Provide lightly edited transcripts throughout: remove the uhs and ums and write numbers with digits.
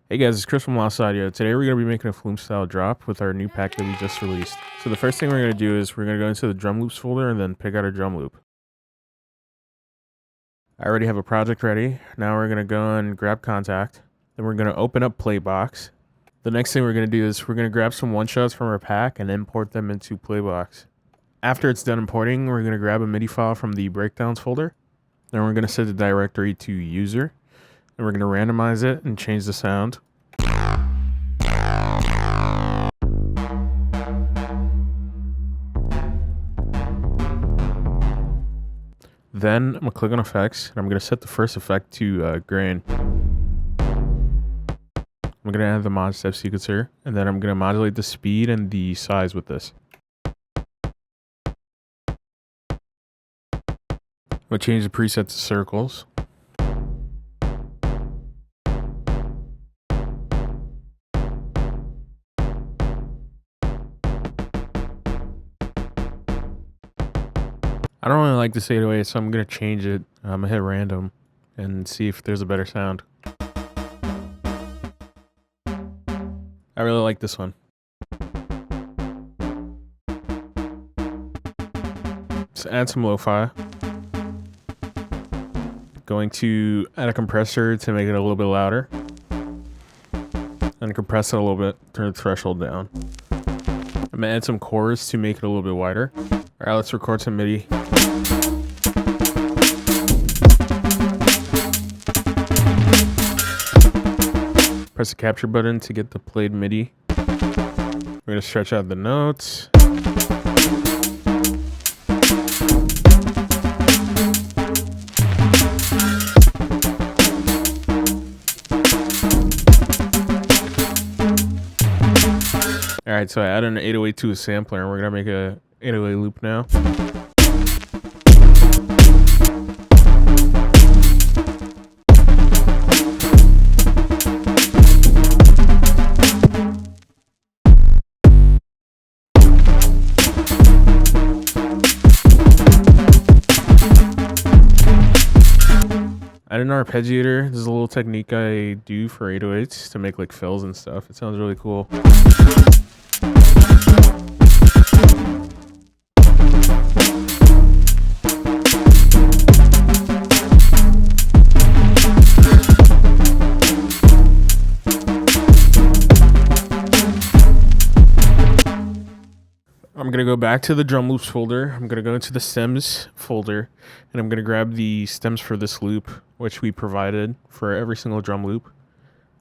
Hey guys, it's Chris from Lost Audio. Today we're going to be making a Flume style drop with our new pack that we just released. So the first thing we're going to do is we're going to go into the drum loops folder and then pick out a drum loop. I already have a project ready. Now we're going to go and grab contact. Then we're going to open up Playbox. The next thing we're going to do is we're going to grab some one-shots from our pack and import them into Playbox. After it's done importing, we're going to grab a MIDI file from the breakdowns folder. Then we're going to set the directory to user. And we're going to randomize it and change the sound. Then I'm going to click on effects and I'm going to set the first effect to grain. I'm going to add the mod step sequencer and then I'm going to modulate the speed and the size with this. I'm going to change the preset to circles. I don't really like this 808, so I'm going to change it. I'm going to hit random and see if there's a better sound. I really like this one. Let's add some lo-fi. Going to add a compressor to make it a little bit louder. And compress it a little bit, turn the threshold down. I'm going to add some chorus to make it a little bit wider. Alright, let's record some MIDI. Press the capture button to get the played MIDI. We're going to stretch out the notes. Alright, so I added an 808 to a sampler and we're going to make a 808 loop now. I did an arpeggiator. This is a little technique I do for 808s to make like fills and stuff. It sounds really cool. I'm going to go back to the drum loops folder. I'm going to go into the stems folder and I'm going to grab the stems for this loop, which we provided for every single drum loop.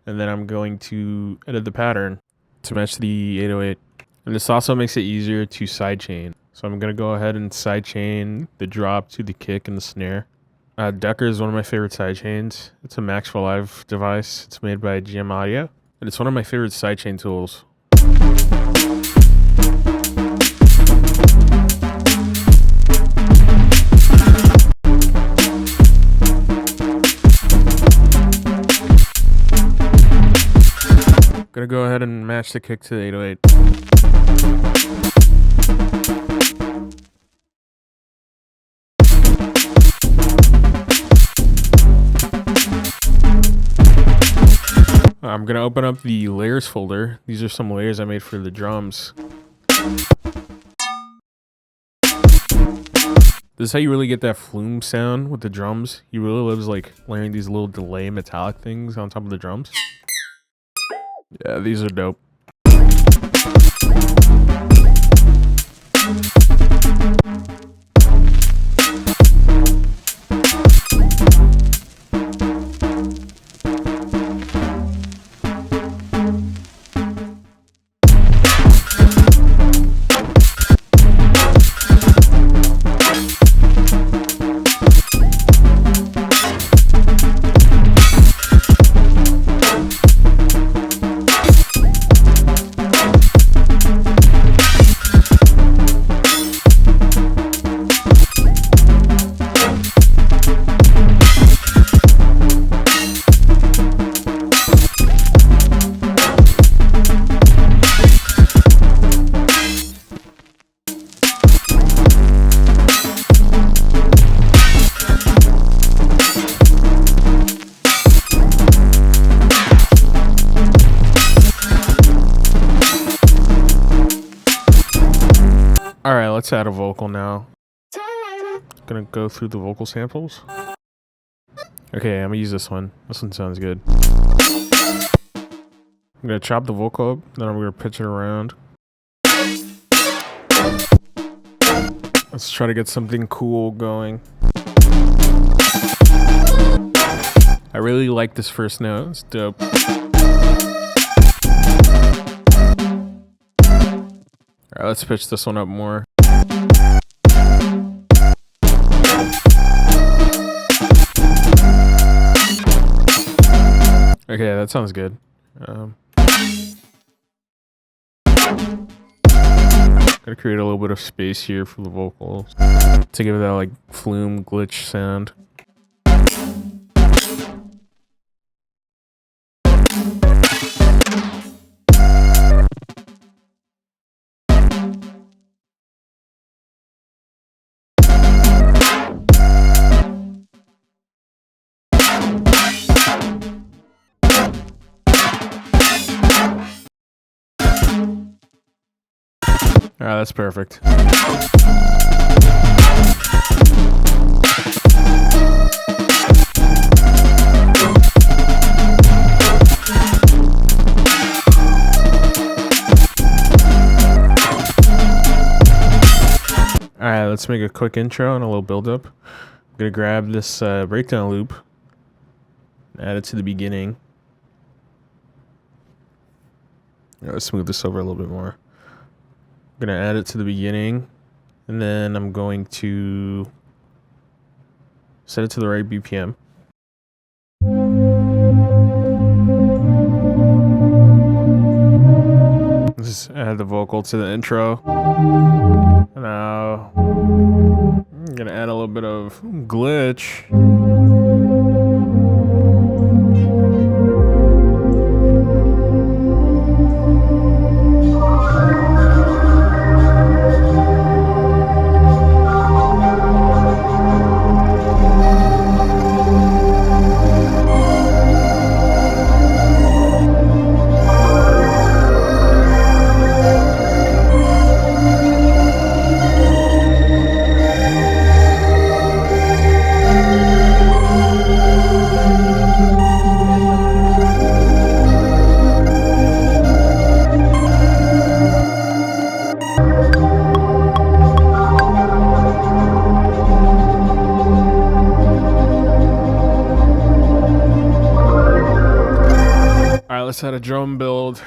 And then I'm going to edit the pattern to match the 808. And this also makes it easier to sidechain. So I'm going to go ahead and sidechain the drop to the kick and the snare. Decker is one of my favorite sidechains. It's a Max for Live device. It's made by GM Audio. And it's one of my favorite sidechain tools. Gonna go ahead and match the kick to the 808. I'm gonna open up the layers folder. These are some layers I made for the drums. This is how you really get that Flume sound with the drums. He really loves like layering these little delay metallic things on top of the drums. Yeah, these are dope. let's add a vocal now. Gonna go through the vocal samples. Okay, I'm gonna use this one. This one sounds good. I'm gonna chop the vocal up, then I'm gonna pitch it around. Let's try to get something cool going. I really like this first note. It's dope. Alright, let's pitch this one up more. Okay, that sounds good. Gotta create a little bit of space here for the vocals to give it that like Flume glitch sound. Alright, that's perfect. Alright, let's make a quick intro and a little build up. I'm gonna grab this breakdown loop, add it to the beginning. Let's smooth this over a little bit more. I'm gonna add it to the beginning, and then I'm going to set it to the right BPM. Just add the vocal to the intro. Now I'm gonna add a little bit of glitch. Let's add a drum build.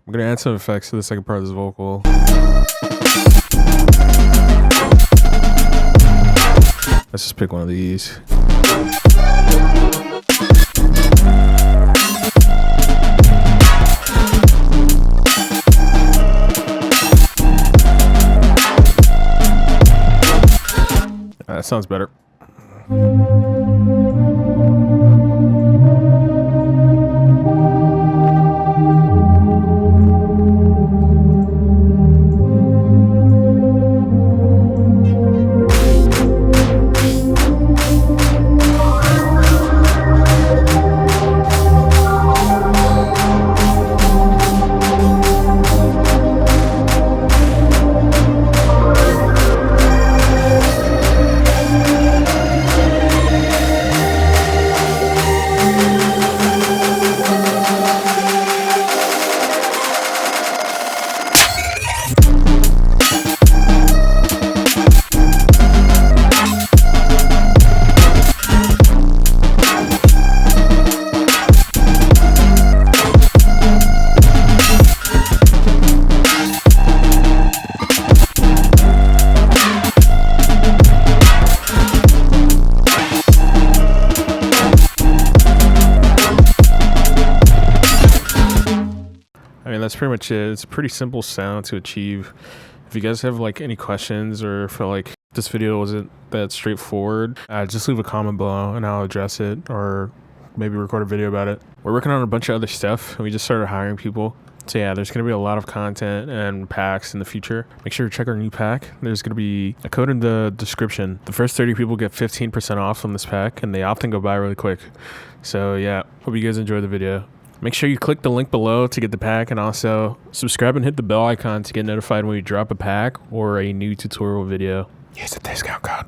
I'm gonna add some effects to the second part of this vocal. Let's just pick one of these. sounds better. I mean, that's pretty much it. It's a pretty simple sound to achieve. If you guys have like any questions or feel like this video wasn't that straightforward, just leave a comment below and I'll address it, or maybe record a video about it. We're working on a bunch of other stuff and we just started hiring people. So yeah, there's going to be a lot of content and packs in the future. Make sure to check our new pack. There's going to be a code in the description. The first 30 people get 15% off on this pack, and they often go by really quick. So yeah, hope you guys enjoy the video. Make sure you click the link below to get the pack, and also subscribe and hit the bell icon to get notified when we drop a pack or a new tutorial video. Use the discount code.